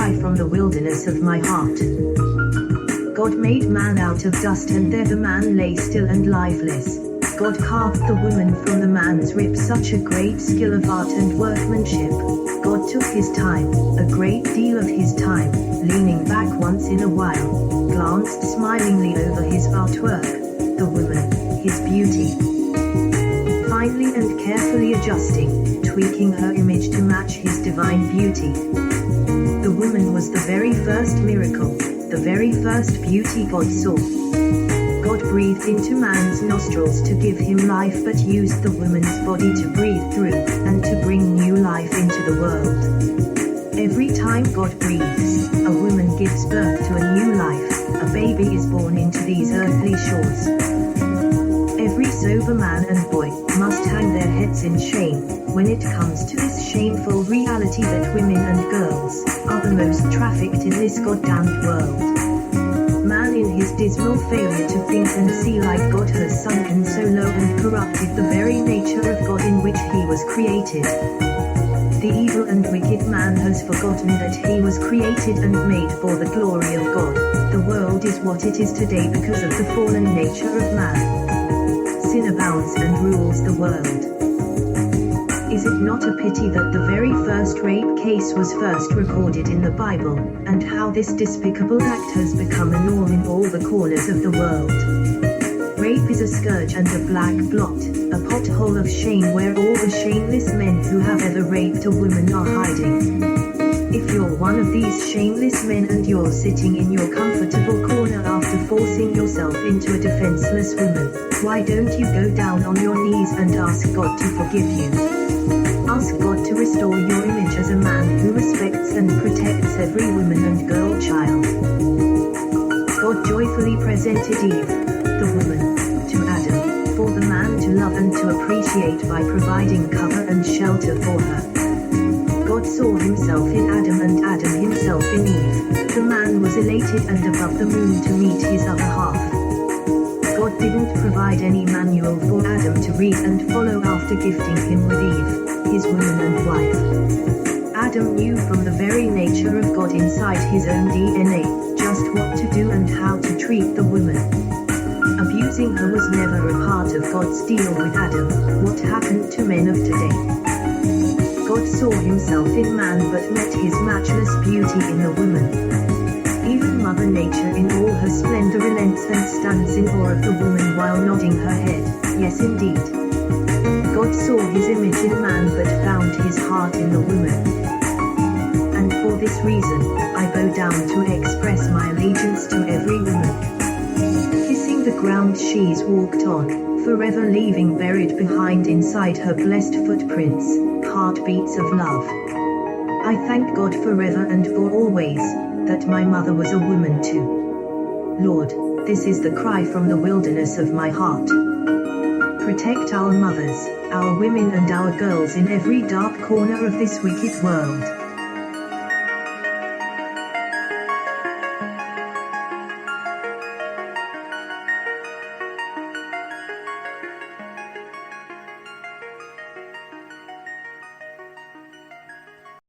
cry from the wilderness of my heart. God made man out of dust, and there the man lay still and lifeless. God carved the woman from the man's rib, such a great skill of art and workmanship. God took his time, a great deal of his time, leaning back once in a while, glanced smilingly over his artwork, the woman, his beauty. Finally and carefully adjusting, tweaking her image to match his divine beauty. The woman was the very first miracle, the very first beauty God saw. God breathed into man's nostrils to give him life, but used the woman's body to breathe through, and to bring new life into the world. Every time God breathes, a woman gives birth to a new life, a baby is born into these earthly shores. Every sober man and boy must hang their heads in shame when it comes to this shameful reality that women and girls are the most trafficked in this goddamned world. Man in his dismal failure to think and see like God has sunken so low and corrupted the very nature of God in which he was created. The evil and wicked man has forgotten that he was created and made for the glory of God. The world is what it is today because of the fallen nature of man. Sin abounds and rules the world. Is it not a pity that the very first rape case was first recorded in the Bible, and how this despicable act has become a norm in all the corners of the world? Rape is a scourge and a black blot, a pothole of shame where all the shameless men who have ever raped a woman are hiding. If you're one of these shameless men and you're sitting in your comfortable corner after forcing yourself into a defenseless woman, why don't you go down on your knees and ask God to forgive you? Ask God to restore your image as a man who respects and protects every woman and girl child. God joyfully presented Eve, the woman, to Adam, for the man to love and to appreciate by providing cover and shelter for her. God saw himself in Adam and Adam himself in Eve. The man was elated and above the moon to meet his other half. God didn't provide any manual for Adam to read and follow after gifting him with Eve, his woman and wife. Adam knew from the very nature of God inside his own DNA, just what to do and how to treat the woman. Abusing her was never a part of God's deal with Adam. What happened to men of today? God saw himself in man but met his matchless beauty in the woman. Even Mother Nature in all her splendor relents and stands in awe of the woman while nodding her head, yes indeed. God saw his image in man but found his heart in the woman. And for this reason, I bow down to express my allegiance to every woman. Kissing the ground she's walked on, forever leaving buried behind inside her blessed footprints, heartbeats of love. I thank God forever and for always, that my mother was a woman too. Lord, this is the cry from the wilderness of my heart. Protect our mothers, our women and our girls in every dark corner of this wicked world.